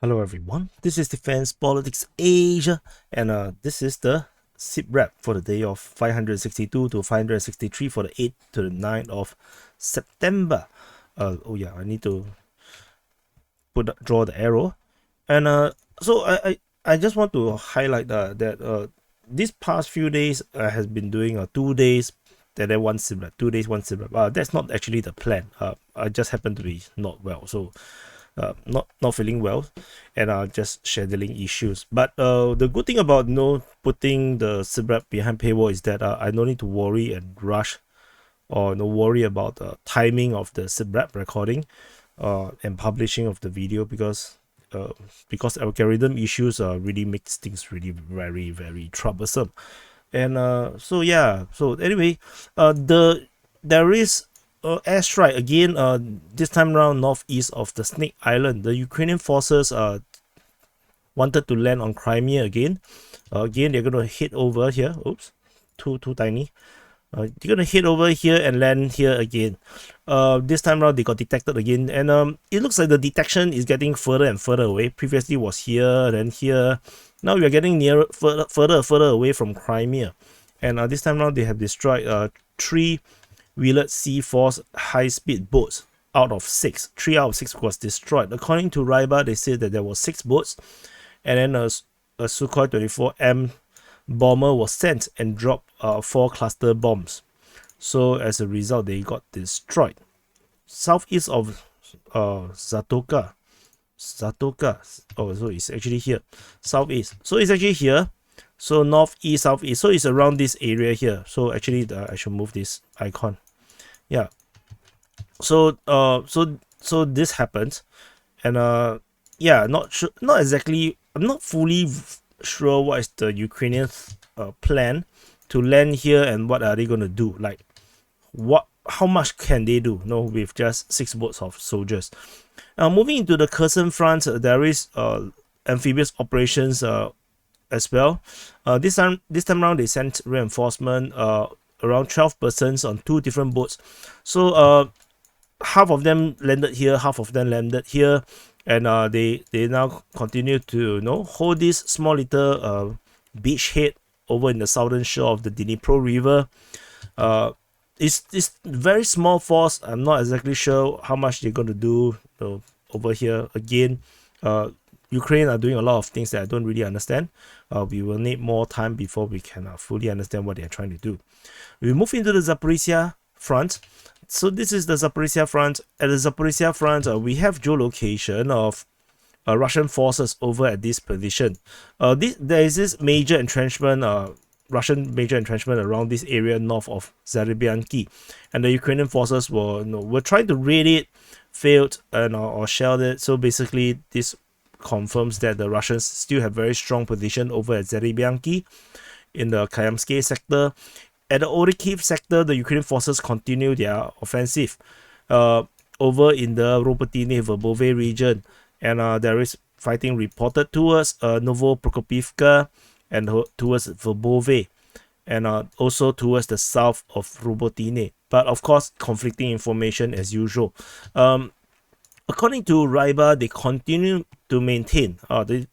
Hello everyone, this is Defense Politics Asia, and this is the SITREP for the day of 562 to 563 for the 8th to the 9th of September. Oh yeah, I need to draw the arrow, and I just want to highlight that these past few days has been doing 2 days and then one SITREP, 2 days one SITREP. That's not actually the plan. I just happen to be not well, so not feeling well, and just scheduling issues. But the good thing about putting the SITREP behind paywall is that I don't need to worry and rush or worry about the timing of the SITREP recording and publishing of the video, because algorithm issues really makes things really very troublesome. And so yeah, so anyway, there is airstrike again, this time around northeast of the Snake Island. The Ukrainian forces wanted to land on Crimea again. Again, they're going to hit over here. Oops, too tiny. They're going to hit over here and land here again. This time around, they got detected again. And it looks like the detection is getting further and further away. Previously was here, then here. Now we are getting nearer, further away from Crimea. And this time around, they have destroyed 3 Willard Sea Force high-speed boats out of 6. 3 out of 6 was destroyed. According to Ryba, they said that there were 6 boats, and then a Sukhoi 24M bomber was sent and dropped 4 cluster bombs. So as a result, they got destroyed. Southeast of Zatoka. Oh, so it's actually here. Southeast. So it's actually here. So northeast, southeast. So it's around this area here. So actually, I should move this icon. Yeah. So so this happened, and yeah, not exactly. I'm not fully sure what is the Ukrainian plan to land here, and what are they gonna do? Like, how much can they do? With just 6 boats of soldiers. Moving into the Kherson front, there is amphibious operations as well. This time around, they sent reinforcement, around 12 persons on 2 different boats. So half of them landed here, half of them landed here, and they now continue to hold this small little beachhead over in the southern shore of the Dnipro River. It's very small force. I'm not exactly sure how much they're going to do over here. Again, Ukraine are doing a lot of things that I don't really understand. We will need more time before we can fully understand what they're trying to do. We move into the Zaporizhia front. So this is the Zaporizhia front. At the Zaporizhia front, we have geolocation of Russian forces over at this position. There is this major entrenchment, Russian major entrenchment around this area north of Zarybyanki, and the Ukrainian forces were trying to raid it, failed, and or shelled it. So basically, this confirms that the Russians still have very strong position over at Zarybyanki in the Kayamsky sector. At the Orikhiv sector, the Ukrainian forces continue their offensive over in the Robotyne-Verbove region, and there is fighting reported towards Novoprokopivka and towards Verbove, and also towards the south of Robotyne. But of course, conflicting information as usual. According to Ryba, they continue to maintain,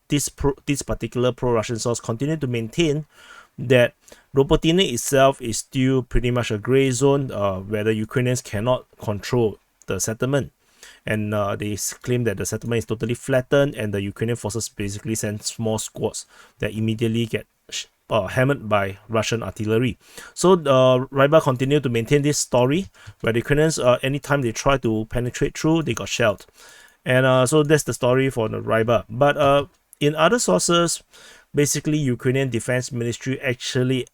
this particular pro-Russian source continue to maintain that Robotyne itself is still pretty much a gray zone, where the Ukrainians cannot control the settlement. And they claim that the settlement is totally flattened, and the Ukrainian forces basically send small squads that immediately get hammered by Russian artillery. So Ryba continued to maintain this story, where the Ukrainians, anytime they try to penetrate through, they got shelled. And so that's the story for the Ryba. But in other sources, basically Ukrainian Defense Ministry actually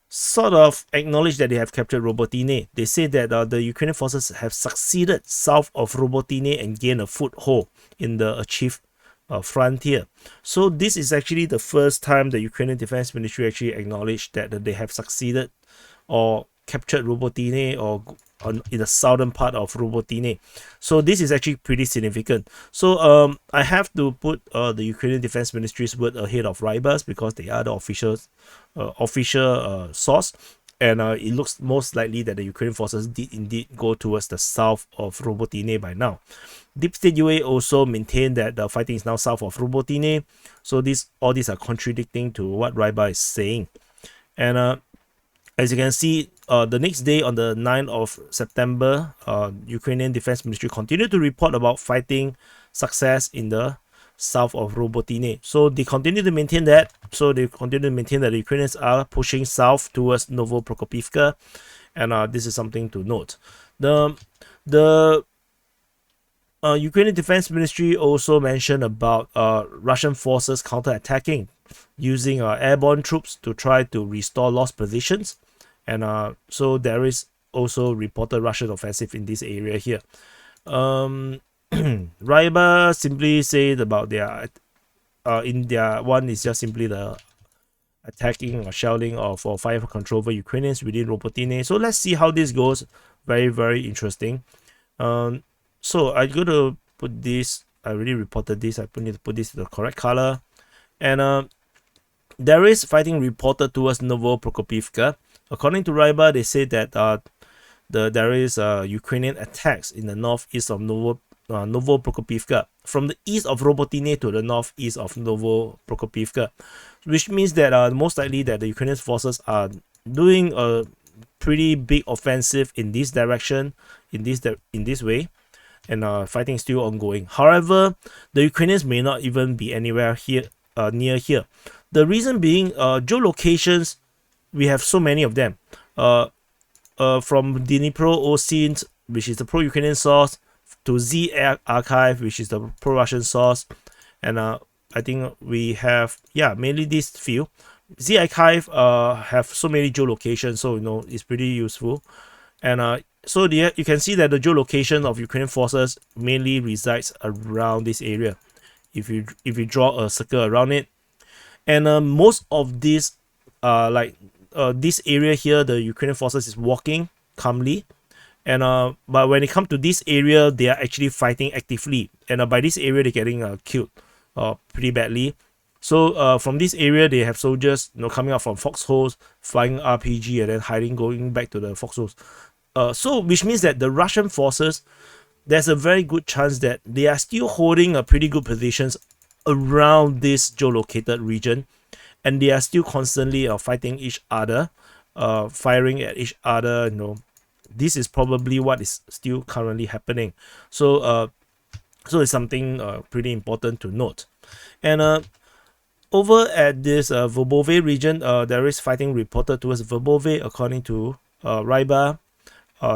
sort of acknowledged that they have captured Robotyne. They say that the Ukrainian forces have succeeded south of Robotyne and gained a foothold in the achieved frontier. So this is actually the first time the Ukrainian Defense Ministry actually acknowledged that they have succeeded or captured Robotyne, or in the southern part of Robotyne. So this is actually pretty significant. So I have to put the Ukrainian Defense Ministry's word ahead of Ryba's, because they are the official source. and it looks most likely that the Ukrainian forces did indeed go towards the south of Robotine by now. Deep State UA also maintained that the fighting is now south of Robotine, so all these are contradicting to what Rybar is saying. And as you can see, the next day on the 9th of September, Ukrainian Defense Ministry continued to report about fighting success in the south of Robotine. So they continue to maintain that. So they continue to maintain that the Ukrainians are pushing south towards Novoprokopivka, and this is something to note. The Ukrainian Defense Ministry also mentioned about Russian forces counterattacking using airborne troops to try to restore lost positions, and so there is also reported Russian offensive in this area here. Rybar simply said about their in their one is just simply the attacking or shelling of or fire control over Ukrainians within Robotine. So let's see how this goes. Very, very interesting. So I'm going to put this, I already reported this, I need to put this to the correct color. And there is fighting reported towards Novoprokopivka. According to Rybar, they say that there is Ukrainian attacks in the northeast of Novoprokopivka, from the east of Robotine to the northeast of Novoprokopivka, which means that most likely that the Ukrainian forces are doing a pretty big offensive in this direction, in this way, and fighting is still ongoing. However, the Ukrainians may not even be anywhere here near here. The reason being, geolocations, we have so many of them. From Dnipro OSINT, which is the pro-Ukrainian source, to Z Archive, which is the pro-Russian source, and I think we have mainly these few. Z Archive have so many geolocations, so it's pretty useful, and so you can see that the geolocation of Ukrainian forces mainly resides around this area. If you draw a circle around it, and most of this this area here, the Ukrainian forces is walking calmly, and but when it comes to this area, they are actually fighting actively, and by this area they're getting killed pretty badly. So from this area, they have soldiers coming out from foxholes, flying RPG, and then hiding, going back to the foxholes. So which means that the Russian forces, there's a very good chance that they are still holding a pretty good positions around this geolocated region, and they are still constantly fighting each other, firing at each other. This is probably what is still currently happening. So so it's something pretty important to note. And over at this Verbove region, there is fighting reported towards Verbove. According to Rybar,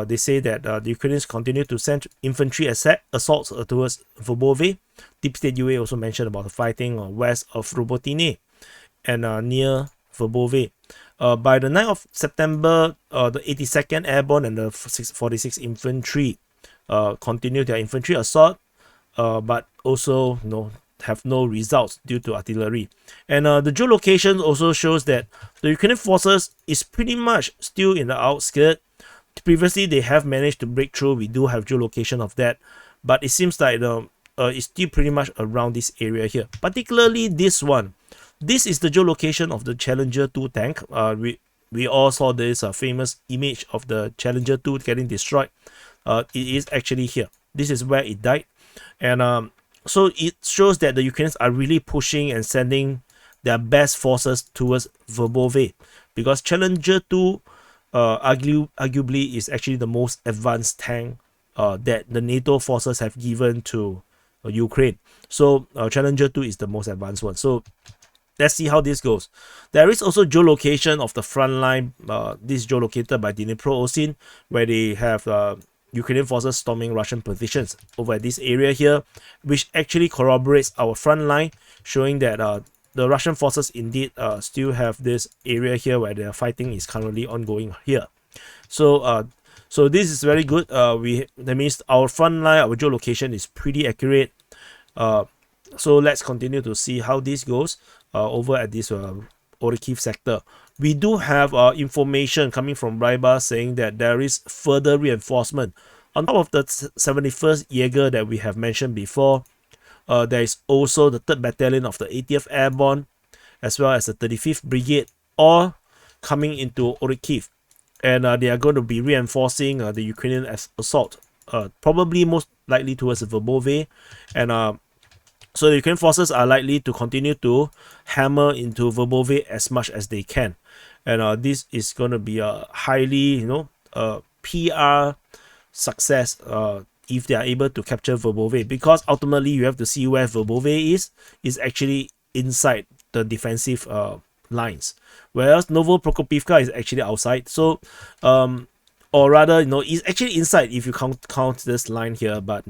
they say that the Ukrainians continue to send infantry assaults towards Verbove. Deep State UA also mentioned about the fighting west of Robotine and near Verbove. By the 9th of September, the 82nd Airborne and the 46th Infantry continue their infantry assault, but also have no results due to artillery. And the geolocation also shows that the Ukrainian forces is pretty much still in the outskirts. Previously, they have managed to break through. We do have geolocation of that, but it seems like it's still pretty much around this area here. Particularly this one. This is the geolocation of the Challenger 2 tank. We all saw this famous image of the Challenger 2 getting destroyed. It is actually here. This is where it died, and so it shows that the Ukrainians are really pushing and sending their best forces towards Verbove, because Challenger 2 arguably is actually the most advanced tank that the NATO forces have given to Ukraine. So Challenger 2 is the most advanced one. So let's see how this goes. There is also geolocation of the front line. This is geolocated by Dnipro OSINT, where they have Ukrainian forces storming Russian positions over at this area here, which actually corroborates our front line, showing that the Russian forces indeed still have this area here where their fighting is currently ongoing here. So so this is very good. That means our front line, our geolocation is pretty accurate. So let's continue to see how this goes over at this Orikhiv sector. We do have information coming from Rybar saying that there is further reinforcement. On top of the 71st Jaeger that we have mentioned before, there is also the 3rd Battalion of the 80th Airborne, as well as the 35th Brigade, all coming into Orikhiv. and they are going to be reinforcing the Ukrainian assault, probably most likely towards Verbove, and so the Ukrainian forces are likely to continue to hammer into Verbove as much as they can, and this is going to be a highly, PR success if they are able to capture Verbove, because ultimately you have to see where Verbove is actually inside the defensive lines, whereas Novo Prokopivka is actually outside. So or rather, it's actually inside if you count this line here, but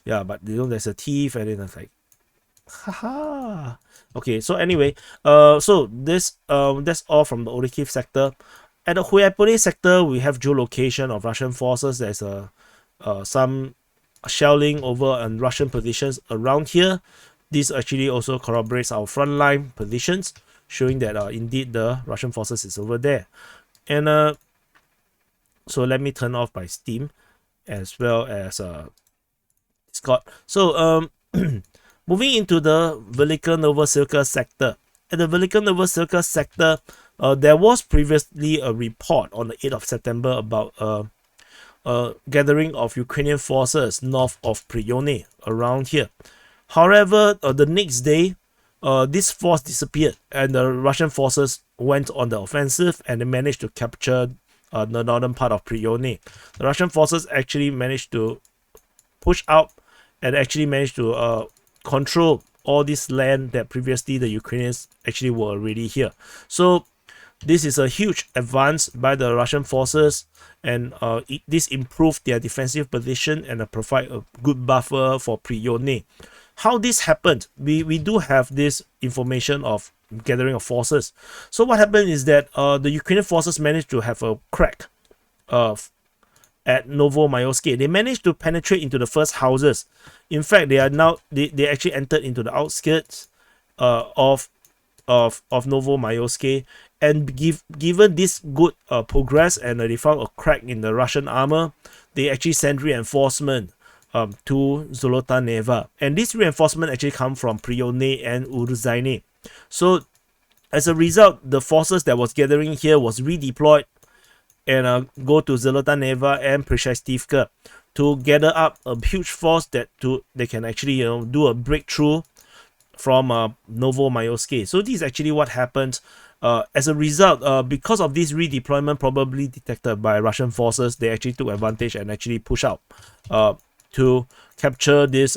yeah, but there's a thief, and then it's like, haha. Okay, so anyway, so this that's all from the Orikhiv sector. At the Huepole sector, we have geolocation of Russian forces. There's some shelling over on Russian positions around here. This actually also corroborates our frontline positions, showing that indeed the Russian forces is over there. And so let me turn off my Steam as well as Scott. So moving into the Velika Novosilka sector. At the Velika Novosilka sector, there was previously a report on the 8th of September about a gathering of Ukrainian forces north of Prione around here. However, the next day, this force disappeared, and the Russian forces went on the offensive, and they managed to capture the northern part of Prione. The Russian forces actually managed to push out and actually managed to control all this land that previously the Ukrainians actually were already here. So this is a huge advance by the Russian forces, and this improved their defensive position and provide a good buffer for Prione. How this happened, we do have this information of gathering of forces. So what happened is that the Ukrainian forces managed to have a crack at Novomayoske. They managed to penetrate into the first houses. In fact, they actually entered into the outskirts of Novomayoske, and given this good progress, and they found a crack in the Russian armor, they actually sent reinforcement to Zolota Neva, and this reinforcement actually come from Prione and Uruzaine. So as a result, the forces that was gathering here was redeployed and go to Zolota Neva and Prishestivka to gather up a huge force that they can actually do a breakthrough from Novomayoske. So this is actually what happened. As a result, because of this redeployment probably detected by Russian forces, they actually took advantage and actually push out to capture this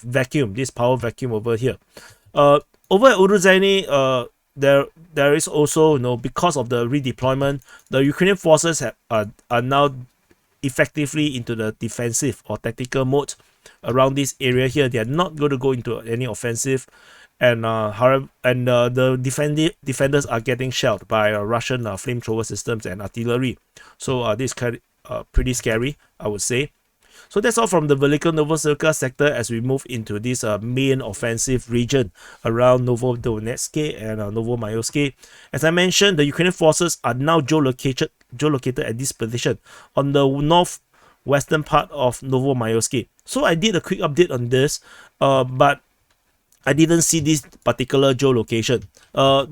vacuum, this power vacuum over here. Over at Uruzaine, there is also, because of the redeployment, the Ukrainian forces are now effectively into the defensive or tactical mode around this area here. They are not going to go into any offensive, and the defenders are getting shelled by Russian flamethrower systems and artillery. So this is kind of pretty scary, I would say. So that's all from the Velika Novosilka sector as we move into this main offensive region around Novodonetsk and Novomayoske. As I mentioned, the Ukrainian forces are now geolocated at this position on the northwestern part of Novomayoske. So I did a quick update on this, but I didn't see this particular geolocation.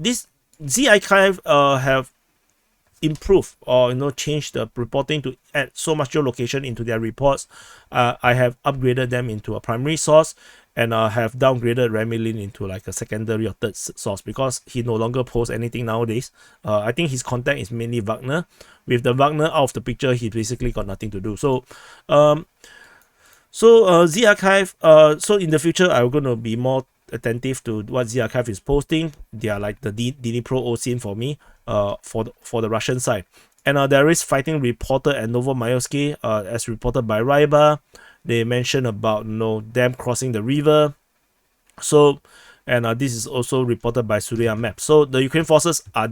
This Z Archive have improve or change the reporting to add so much geolocation into their reports. I have upgraded them into a primary source, and have downgraded Remilin into like a secondary or third source because he no longer posts anything nowadays. I think his content is mainly Wagner. With the Wagner out of the picture, he basically got nothing to do. So Z Archive, so in the future I'm going to be more attentive to what Z Archive is posting. They are like the Dnipro OSIN for me, for the Russian side. And there is fighting reported at Novomayoske, as reported by Ryba. They mentioned about them crossing the river. So, and this is also reported by Surya Map. So the Ukrainian forces are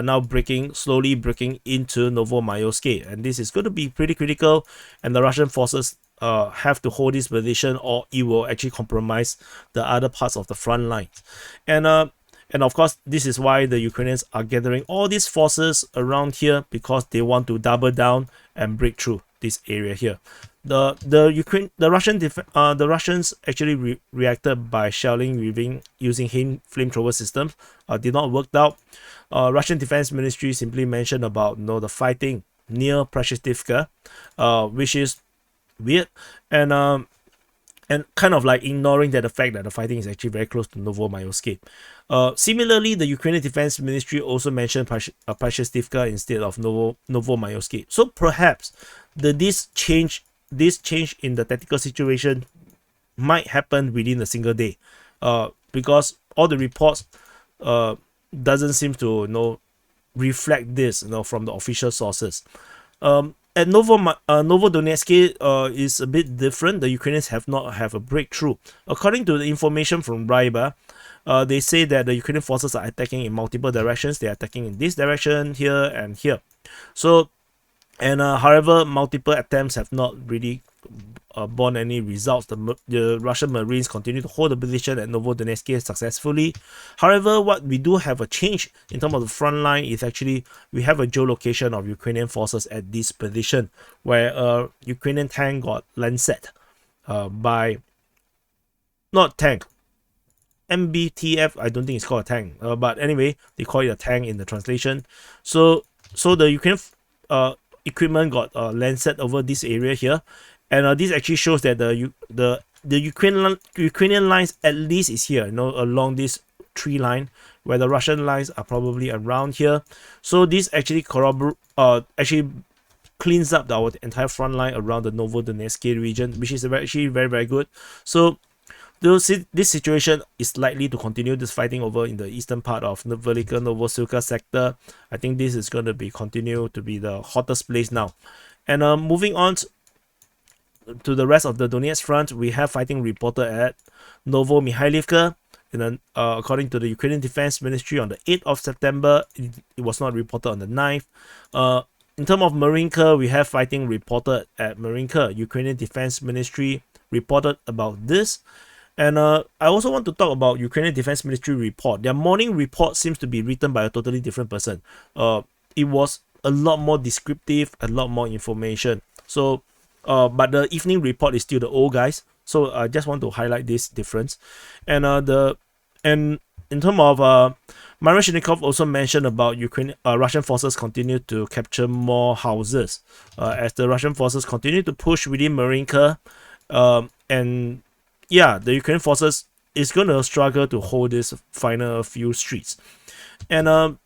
now slowly breaking into Novomayoske, and this is going to be pretty critical. And the Russian forces have to hold this position, or it will actually compromise the other parts of the front line. And of course, this is why the Ukrainians are gathering all these forces around here, because they want to double down and break through this area here. the Russians actually reacted by shelling using flamethrower systems. Did not work out. Russian Defense Ministry simply mentioned about the fighting near Prashestivka, which is weird, and kind of like ignoring the fact that the fighting is actually very close to Novomayoske. Similarly, the Ukrainian Defense Ministry also mentioned Prashestivka instead of Novomayoske. So perhaps this change in the tactical situation might happen within a single day, because all the reports doesn't seem to reflect this from the official sources. At Novodonetsk is a bit different. The Ukrainians have not have a breakthrough. According to the information from Ryba, they say that the Ukrainian forces are attacking in multiple directions. They are attacking in this direction, here, and here. So, and however, multiple attempts have not really borne any results. The Russian Marines continue to hold the position at Novodonetsk successfully. However, what we do have a change in terms of the front line is actually we have a geolocation of Ukrainian forces at this position, where a Ukrainian tank got landset by, not tank, MBTF. I don't think it's called a tank, but anyway, they call it a tank in the translation. So the Ukrainian equipment got landset over this area here. And this actually shows that the Ukrainian lines at least is here, along this tree line, where the Russian lines are probably around here. So this actually actually cleans up our entire front line around the Novodonetsk region, which is actually very, very good. So this situation is likely to continue, this fighting over in the eastern part of Velika Novosilka sector. I think this is going to continue to be the hottest place now. And moving on to the rest of the Donetsk front, we have fighting reported at Novomikhailivka. And according to the Ukrainian Defense Ministry, on the 8th of September, it was not reported on the 9th. In terms of Marinka, we have fighting reported at Marinka. Ukrainian Defense Ministry reported about this. And I also want to talk about Ukrainian Defense Ministry report. Their morning report seems to be written by a totally different person. It was a lot more descriptive, a lot more information. So, but the evening report is still the old guys. So I just want to highlight this difference. And in terms of Marashnikov also mentioned about Russian forces continue to capture more houses as the Russian forces continue to push within Marinka. And yeah, the Ukrainian forces is going to struggle to hold this final few streets. And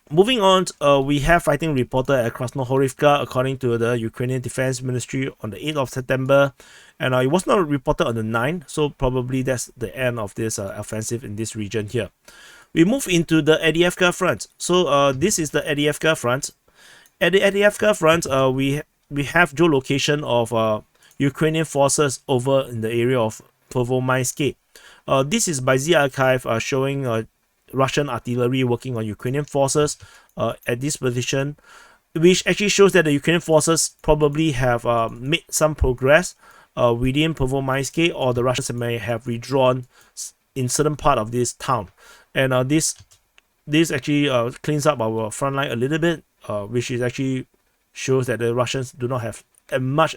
moving on, we have fighting reported at Krasnohorivka, according to the Ukrainian Defense Ministry, on the 8th of September. And it was not reported on the 9th, so probably that's the end of this offensive in this region here. We move into the Avdiivka front. So this is the Avdiivka front. At the Avdiivka front, we have geolocation of Ukrainian forces over in the area of Pervomaiske. This is by Z Archive showing Russian artillery working on Ukrainian forces at this position, which actually shows that the Ukrainian forces probably have made some progress within Pervomaiske, or the Russians may have withdrawn in certain part of this town. And this actually cleans up our front line a little bit, which is actually shows that the Russians do not have much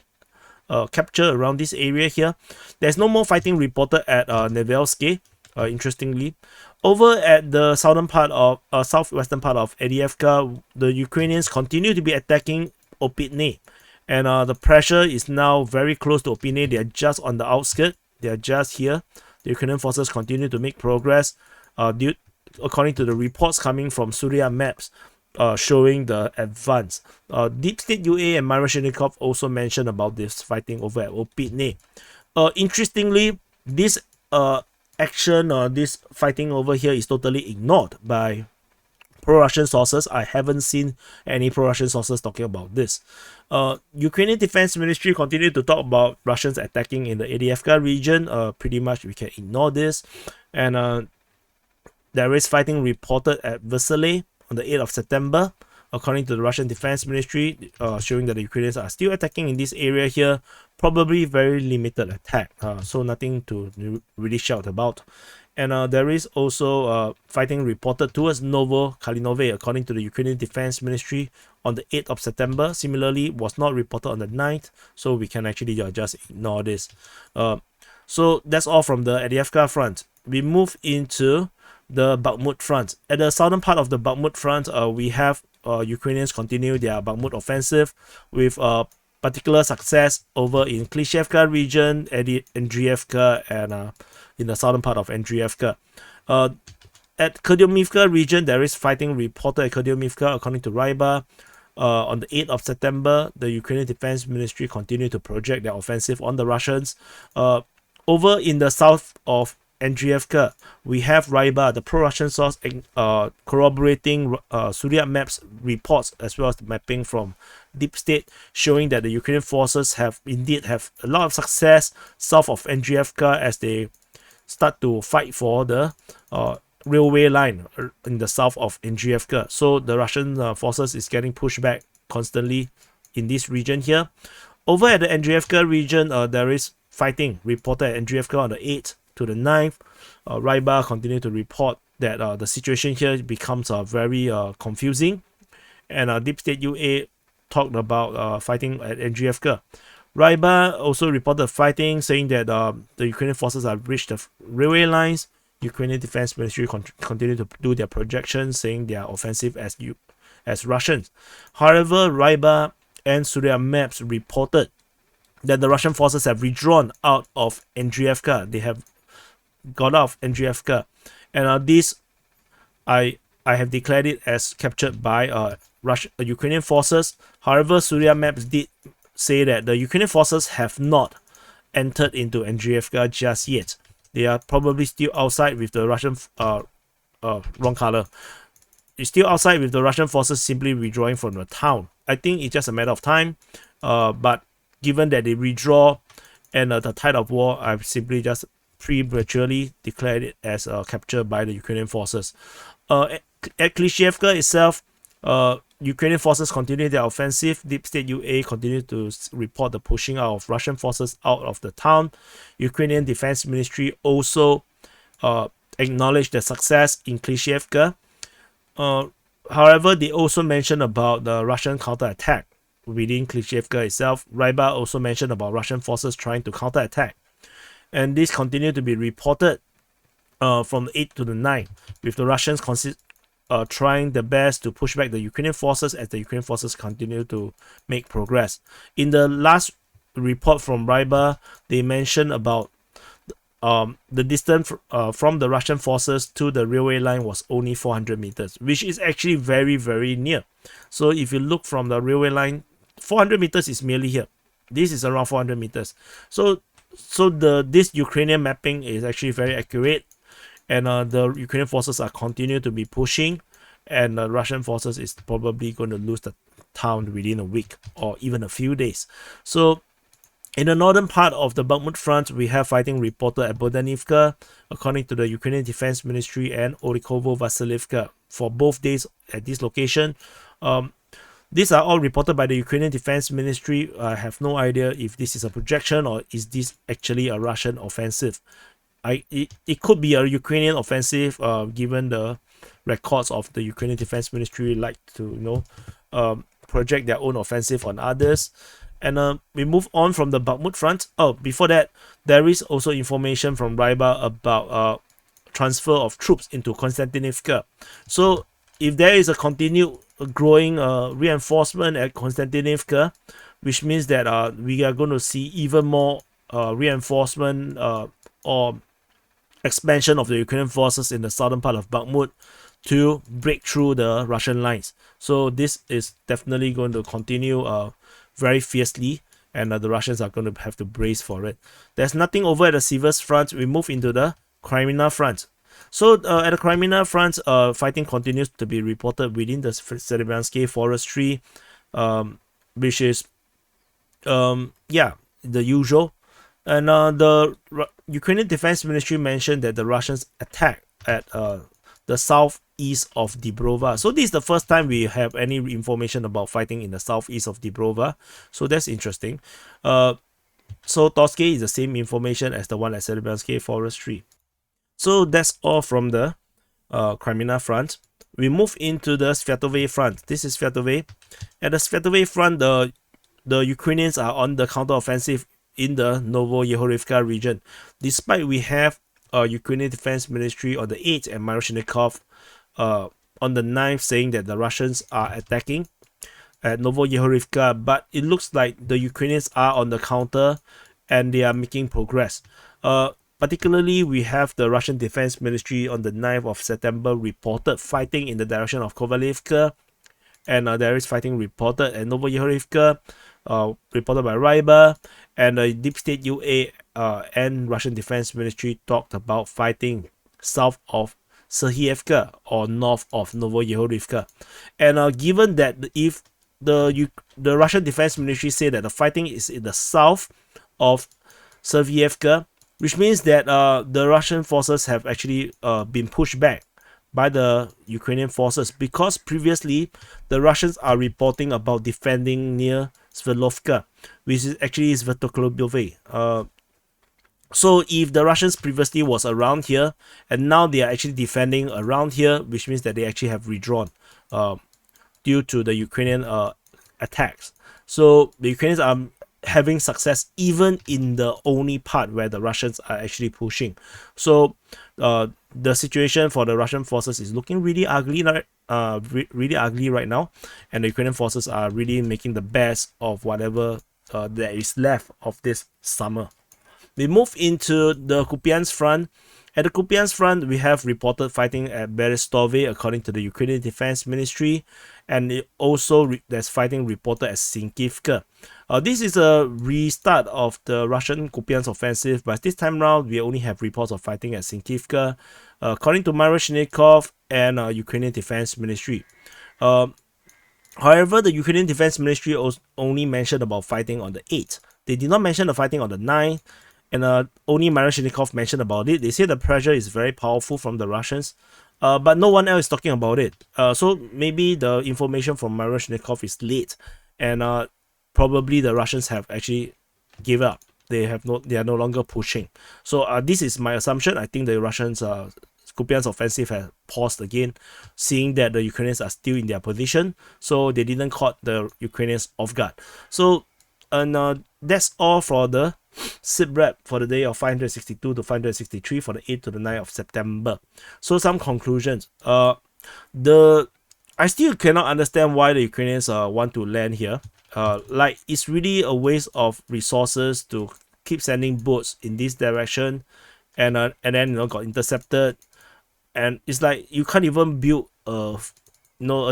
capture around this area here. There's no more fighting reported at Nevelsky, interestingly. Over at the southwestern part of Avdiivka, the Ukrainians continue to be attacking Opitne, and the pressure is now very close to Opitne. They are just on the outskirts. They are just here. The Ukrainian forces continue to make progress, according to the reports coming from Surya Maps, showing the advance. Deep State UA and Marashnikov also mentioned about this fighting over at Opitne. Interestingly, this action, this fighting over here is totally ignored by pro-Russian sources. I haven't seen any pro-Russian sources talking about this. Ukrainian Defense Ministry continued to talk about Russians attacking in the Avdiivka region. Pretty much we can ignore this. And there is fighting reported at Vasily on the 8th of September, according to the Russian Defense Ministry, showing that the Ukrainians are still attacking in this area here. Probably very limited attack, so nothing to really shout about. And there is also fighting reported towards Novo-Kalinove, according to the Ukrainian Defense Ministry, on the 8th of September. Similarly, was not reported on the 9th, so we can actually just ignore this. So that's all from the Avdiivka front. We move into the Bakhmut front. At the southern part of the Bakhmut front, we have Ukrainians continue their Bakhmut offensive with particular success over in Klishevka region, Andriivka, and in the southern part of Andriivka. At Kurdyumivka region, there is fighting reported at Kurdyumivka, according to Rybar. On the 8th of September, the Ukrainian Defense Ministry continued to project their offensive on the Russians. Over in the south of Andriivka, we have Rybar, the pro-Russian source, corroborating Surya Maps reports as well as the mapping from Deep State, showing that the Ukrainian forces have a lot of success south of Andriivka as they start to fight for the railway line in the south of Andriivka. So the Russian forces is getting pushed back constantly in this region here. Over at the Andriivka region, there is fighting reported at Andriivka on the 8th to the 9th. Rybar continued to report that the situation here becomes very confusing. And Deep State UA talked about fighting at Andriivka. Rybar also reported fighting, saying that the Ukrainian forces have reached the railway lines. Ukrainian Defense Ministry continue to do their projections, saying they are offensive as Russians. However, Rybar and Surya Maps reported that the Russian forces have withdrawn out of Andriivka. They have got out of Andriivka, and this I have declared it as captured by Ukrainian forces. However, Surya Maps did say that the Ukrainian forces have not entered into Andriivka just yet. They are probably still outside with the Russian wrong color. It's still outside with the Russian forces simply withdrawing from the town. I think it's just a matter of time. But given that they withdraw and the tide of war, I've simply just prematurely declared it as captured by the Ukrainian forces. At Klishevka itself, Ukrainian forces continue their offensive. Deep State UA continued to report the pushing out of Russian forces out of the town. Ukrainian Defense Ministry also acknowledged the success in Klishevka. However, they also mentioned about the Russian counterattack within Klishevka itself. Rybar also mentioned about Russian forces trying to counterattack. And this continued to be reported from the 8th to the 9th, with the Russians trying their best to push back the Ukrainian forces as the Ukrainian forces continue to make progress. In the last report from Rybar, they mentioned about the distance from the Russian forces to the railway line was only 400 meters, which is actually very, very near. So if you look from the railway line, 400 meters is merely here. This is around 400 meters. So this Ukrainian mapping is actually very accurate. And the Ukrainian forces are continue to be pushing, and the Russian forces is probably going to lose the town within a week or even a few days. So in the northern part of the Bakhmut front, we have fighting reported at Bodanivka, according to the Ukrainian Defense Ministry, and Orikovo-Vasilivka for both days at this location. These are all reported by the Ukrainian Defense Ministry. I have no idea if this is a projection or is this actually a Russian offensive. It could be a Ukrainian offensive, given the records of the Ukrainian Defense Ministry like to project their own offensive on others. And we move on from the Bakhmut front. Before that, there is also information from Rybar about transfer of troops into Konstantinivka. So if there is a continued growing reinforcement at Konstantinivka, which means that we are going to see even more reinforcement or expansion of the Ukrainian forces in the southern part of Bakhmut to break through the Russian lines. So this is definitely going to continue very fiercely, and the Russians are going to have to brace for it. There's nothing over at the Sivas front. We move into the Crimea front. So at the Crimea front, fighting continues to be reported within the Serbiansky forestry, which is the usual. And the Ukrainian Defense Ministry mentioned that the Russians attacked at the southeast of Dibrova. So this is the first time we have any information about fighting in the southeast of Dibrova. So that's interesting. So Toske is the same information as the one at Serbiansky forestry. So that's all from the Crimea front. We move into the Sviatove front. This is Sviatove. At the Sviatove front, the Ukrainians are on the counteroffensive in the Novoyehorovka region. Despite we have Ukrainian Defense Ministry on the 8th and Miroshnikov on the 9th saying that the Russians are attacking at Novoyehorovka, but it looks like the Ukrainians are on the counter and they are making progress. Particularly, we have the Russian Defense Ministry on the 9th of September reported fighting in the direction of Kovalevka, and there is fighting reported at Novoyehorovka, reported by Ryber, and the Deep State UA and Russian Defense Ministry talked about fighting south of Serhievka or north of Novoyehorovka. And given that if the Russian Defense Ministry say that the fighting is in the south of Serhievka, which means that the Russian forces have actually been pushed back by the Ukrainian forces, because previously the Russians are reporting about defending near Sverdlovka, which is actually Svetokhlobove. So if the Russians previously was around here and now they are actually defending around here, which means that they actually have withdrawn due to the Ukrainian attacks. So the Ukrainians are having success even in the only part where the Russians are actually pushing. So the situation for the Russian forces is looking really ugly, really ugly right now, and the Ukrainian forces are really making the best of whatever there is left of this summer. We move into the Kupiansk front. At the Kupiansk front, we have reported fighting at Berestove, according to the Ukrainian Defense Ministry, and there's fighting reported at Sinkivka. This is a restart of the Russian Kupiansk offensive, but this time round, we only have reports of fighting at Sinkivka, according to Miroshnikov and Ukrainian Defense Ministry. However, the Ukrainian Defense Ministry only mentioned about fighting on the 8th. They did not mention the fighting on the 9th. And only Miroshnikov mentioned about it. They say the pressure is very powerful from the Russians, but no one else is talking about it. So maybe the information from Miroshnikov is late, and probably the Russians have actually give up. They are no longer pushing. So this is my assumption. I think the Russians Kupiansk offensive has paused again, seeing that the Ukrainians are still in their position, so they didn't caught the Ukrainians off guard. So and that's all for the SITREP for the day of 562 to 563 for the 8th to the 9th of September. So some conclusions. I still cannot understand why the Ukrainians want to land here. Like, it's really a waste of resources to keep sending boats in this direction, and then got intercepted, and it's like you can't even build a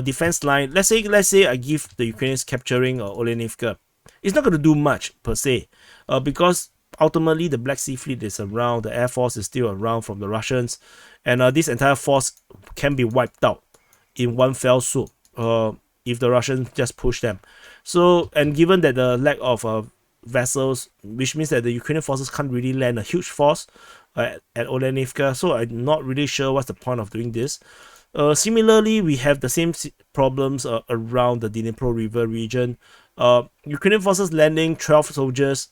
defense line. Let's say I give the Ukrainians capturing Olenivka. It's not going to do much per se, because ultimately the Black Sea Fleet is around, the Air Force is still around from the Russians, and this entire force can be wiped out in one fell swoop if the Russians just push them. So, and given that the lack of vessels, which means that the Ukrainian forces can't really land a huge force at Olenivka, so I'm not really sure what's the point of doing this. Similarly, we have the same problems around the Dnipro River region. Ukrainian forces landing 12 soldiers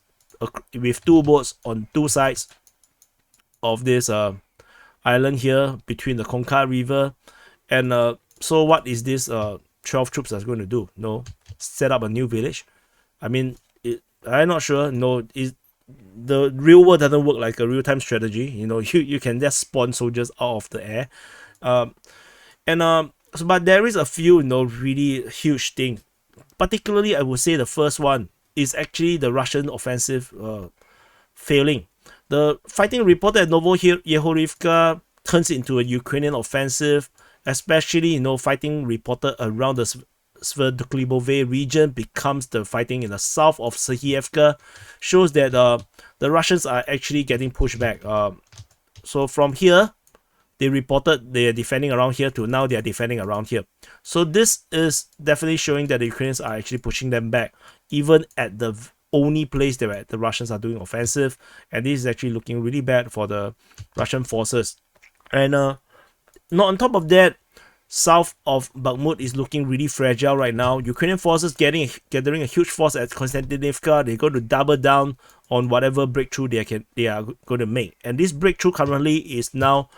with 2 boats on 2 sides of this island here between the Konka River. And so what is this 12 troops that's going to do? Set up a new village? I mean, I'm not sure. The real world doesn't work like a real-time strategy. You can just spawn soldiers out of the air. But there is a few really huge things. Particularly, I would say the first one is actually the Russian offensive failing. The fighting reported at Novoyehorovka turns into a Ukrainian offensive, especially fighting reported around the Sverdlovsk region becomes the fighting in the south of Serhievka, shows that the Russians are actually getting pushed back. So from here, they reported they are defending around here to now they are defending around here. So this is definitely showing that the Ukrainians are actually pushing them back, even at the only place that the Russians are doing offensive. And this is actually looking really bad for the Russian forces. And not on top of that, south of Bakhmut is looking really fragile right now. Ukrainian forces gathering a huge force at Konstantinivka. They're going to double down on whatever breakthrough they are going to make. And this breakthrough currently is now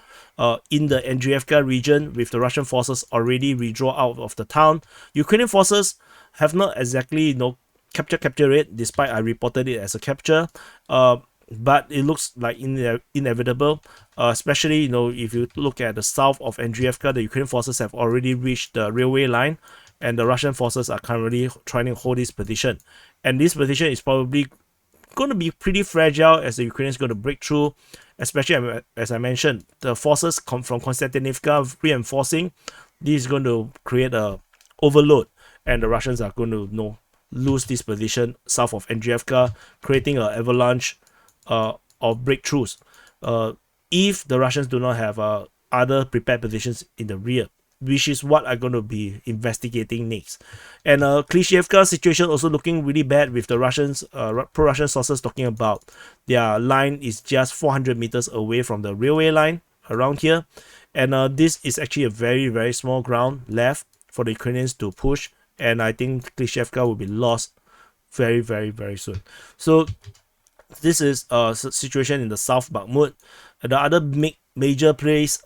in the Andriivka region, with the Russian forces already withdraw out of the town. Ukrainian forces have not exactly capture it, despite I reported it as a capture. But it looks like inevitable, especially if you look at the south of Andriivka, the Ukrainian forces have already reached the railway line, and the Russian forces are currently trying to hold this position. And this position is probably going to be pretty fragile as the Ukrainians going to break through, especially as I mentioned, the forces come from Konstantinivka reinforcing. This is going to create a overload, and the Russians are going to lose this position south of Andriivka, creating an avalanche of breakthroughs if the Russians do not have other prepared positions in the rear, which is what I'm going to be investigating next. And Klishchiivka situation also looking really bad, with the Russians, pro-Russian sources talking about their line is just 400 meters away from the railway line around here. And this is actually a very, very small ground left for the Ukrainians to push. And I think Klishchiivka will be lost very, very, very soon. So this is a situation in the South Bakhmut. The other major place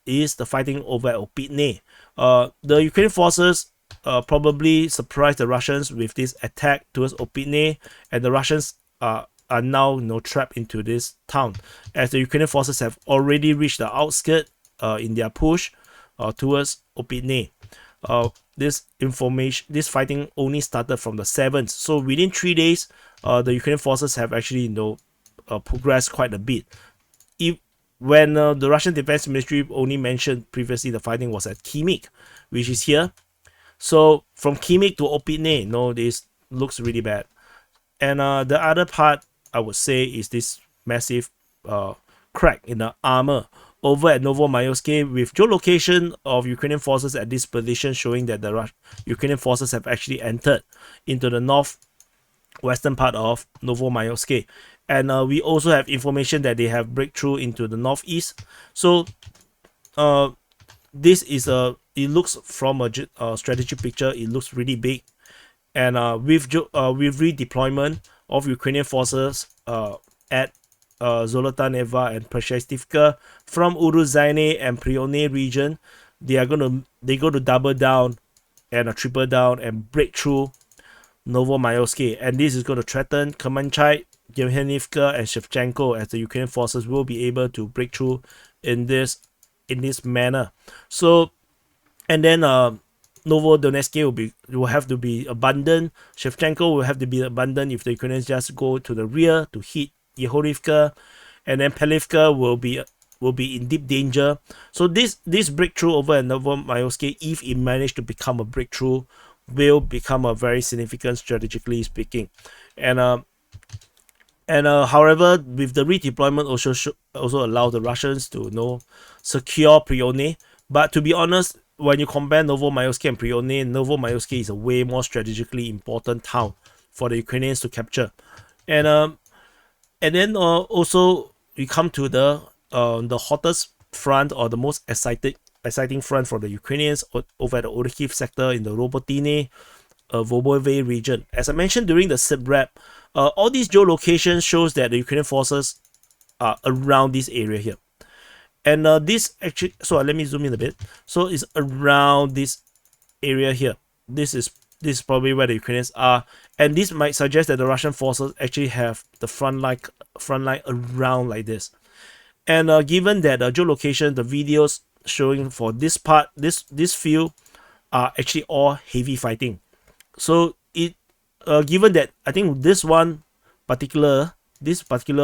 is the fighting over at Opitne. The Ukrainian forces probably surprised the Russians with this attack towards Opitne, and the Russians are now trapped into this town, as the Ukrainian forces have already reached the outskirts in their push towards Opitne. This fighting only started from the 7th, so within 3 days the Ukrainian forces have actually progressed quite a bit. When the Russian Defense Ministry only mentioned previously the fighting was at Khimik, which is here. So from Khimik to Opitne, this looks really bad. And the other part I would say is this massive crack in the armor over at Novomayoske, with geolocation of Ukrainian forces at this position showing that the Ukrainian forces have actually entered into the northwestern part of Novomayoske. And we also have information that they have breakthrough into the northeast. So this is it looks from a strategy picture, it looks really big. And with redeployment of Ukrainian forces at Zolotaneva and Preshestivka from Uruzhaine and Prione region, they're going to double down and triple down and break through Novomayoske, and this is going to threaten Kermanchai, Yevhenivka, and Shevchenko, as the Ukrainian forces will be able to break through in this manner. So, and then Novodonetsk will have to be abandoned. Shevchenko will have to be abandoned if the Ukrainians just go to the rear to hit Yehorivka, and then Pelivka will be in deep danger. So this breakthrough over at Novomayoske, if it managed to become a breakthrough, will become a very significant strategically speaking. And however, with the redeployment also allow the Russians to secure Prione. But to be honest, when you compare Novomayoske and Prione, Novomayoske is a way more strategically important town for the Ukrainians to capture. And then also we come to the hottest front, or the most exciting front for the Ukrainians over at the Orikhiv sector in the Robotine, Vobove region. As I mentioned during the SITREP, all these geolocations shows that the Ukrainian forces are around this area here. And this actually, so let me zoom in a bit. So it's around this area here. This is probably where the Ukrainians are, and this might suggest that the Russian forces actually have the front line around like this. And given that the geolocation, the videos showing for this part, this field are actually all heavy fighting. So it given that I think this particular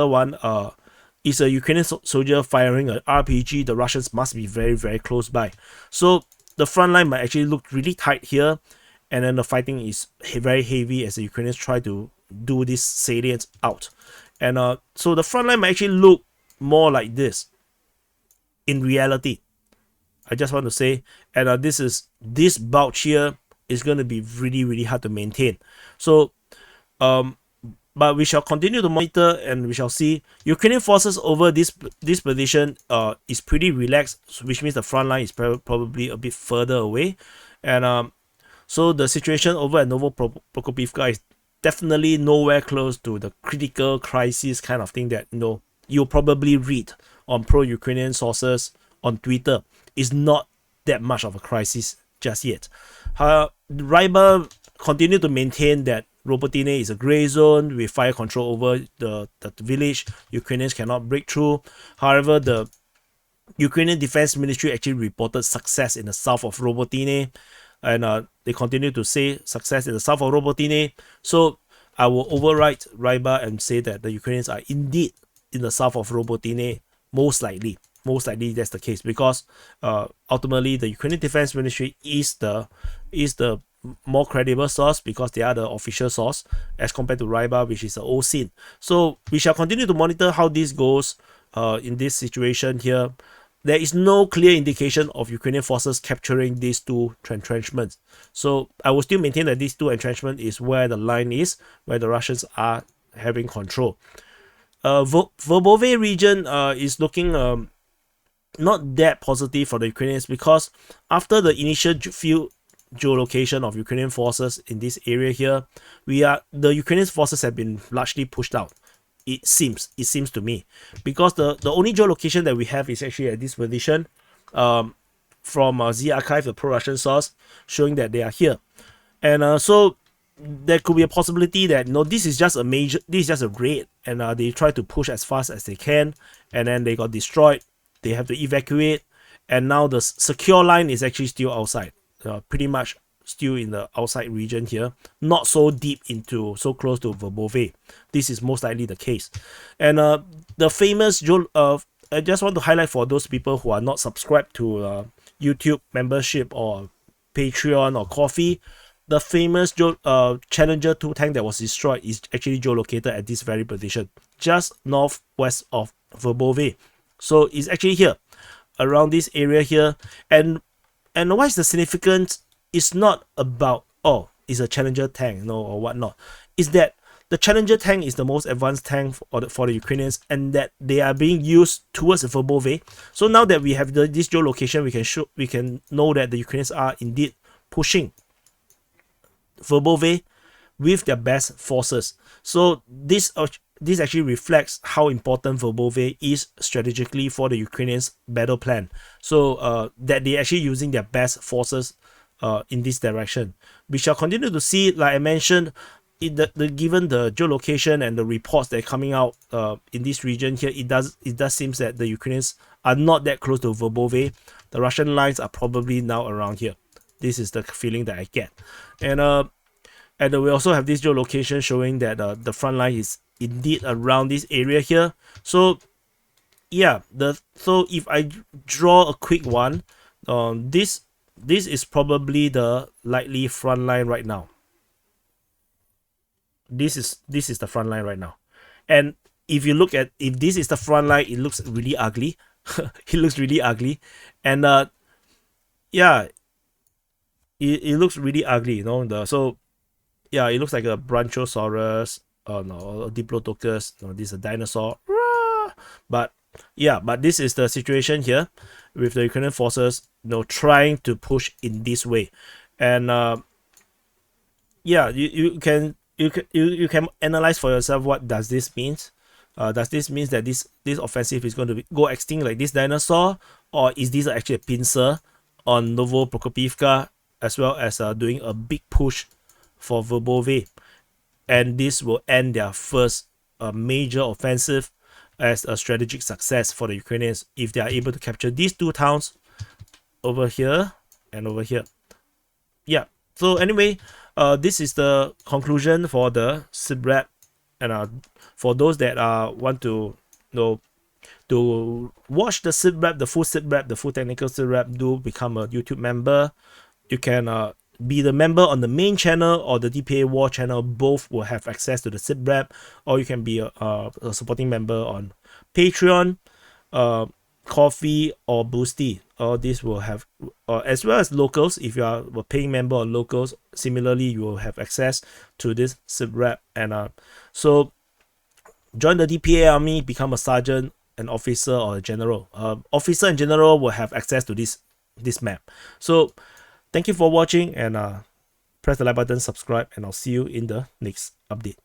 one is a Ukrainian soldier firing an RPG, the Russians must be very, very close by. So the front line might actually look really tight here, and then the fighting is very heavy as the Ukrainians try to do this salient out. And so the front line might actually look more like this in reality, I just want to say. And this bulge here is going to be really, really hard to maintain. So but we shall continue to monitor, and we shall see. Ukrainian forces over this position is pretty relaxed, which means the front line is probably a bit further away, and so the situation over at Prokopivka is definitely nowhere close to the critical crisis kind of thing that you'll probably read on pro-Ukrainian sources on Twitter. Is not that much of a crisis just yet. Rybar continued to maintain that Robotine is a gray zone with fire control over the village. Ukrainians cannot break through. However, the Ukrainian Defense Ministry actually reported success in the south of Robotine, and they continue to say success in the south of Robotine. So I will overwrite Rybar and say that the Ukrainians are indeed in the south of Robotine, most likely. Most likely that's the case, because ultimately the Ukrainian Defense Ministry is the more credible source, because they are the official source as compared to Rybar, which is the old scene. So we shall continue to monitor how this goes in this situation here. There is no clear indication of Ukrainian forces capturing these two entrenchments. So I will still maintain that these two entrenchments is where the line is, where the Russians are having control. Verbove region is looking not that positive for the Ukrainians, because after the initial few geolocation of Ukrainian forces in this area here, the Ukrainian forces have been largely pushed out. It seems to me, because the only geolocation that we have is actually at this position, from Z Archive, the pro-Russian source, showing that they are here, and so there could be a possibility that this is just a raid, and they try to push as fast as they can, and then they got destroyed. They have to evacuate, and now the secure line is actually still outside, pretty much still in the outside region here, not so deep into, so close to Verbove. This is most likely the case. And the famous I just want to highlight for those people who are not subscribed to YouTube membership or Patreon or Coffee, the famous Challenger 2 tank that was destroyed is actually geolocated at this very position, just northwest of Verbove. So it's actually here, around this area here. And what is the significance? It's not about, it's a Challenger tank, or whatnot. It's that the Challenger tank is the most advanced tank for the Ukrainians, and that they are being used towards Verbove. So now that we have this geolocation, we can know that the Ukrainians are indeed pushing Verbove with their best forces. So this actually reflects how important Verbove is strategically for the Ukrainians' battle plan. So that they're actually using their best forces in this direction. We shall continue to see, like I mentioned, given the geolocation and the reports that are coming out in this region here, it does seem that the Ukrainians are not that close to Verbove. The Russian lines are probably now around here. This is the feeling that I get. And we also have this geolocation showing that the front line is indeed around this area here. So yeah, so if I draw a quick one, this is probably the likely front line right now. This is the front line right now. And if this is the front line, it looks really ugly. It looks really ugly. And yeah, it looks really ugly, so yeah, it looks like a Brontosaurus, a Diplodocus. This is a dinosaur. But yeah, this is the situation here with the Ukrainian forces, trying to push in this way. And yeah, you can analyze for yourself, what does this mean? Does this mean that this offensive is going to go extinct like this dinosaur, or is this actually a pincer on Novo Prokopivka, as well as doing a big push for Verbove, and this will end their first major offensive as a strategic success for the Ukrainians if they are able to capture these two towns over here and over here. Yeah, so anyway, this is the conclusion for the SITREP, and for those that want to to watch the SITREP, the full SITREP, the full technical SITREP, do become a YouTube member. You can be the member on the main channel or the DPA War channel. Both will have access to the SITREP, or you can be a supporting member on Patreon, Coffee, or Boosty. All these will have, as well as locals. If you are a paying member on locals, similarly you will have access to this SITREP. And so join the DPA army, become a sergeant, an officer, or a general. Officer and general will have access to this map. So thank you for watching, and press the like button, subscribe, and I'll see you in the next update.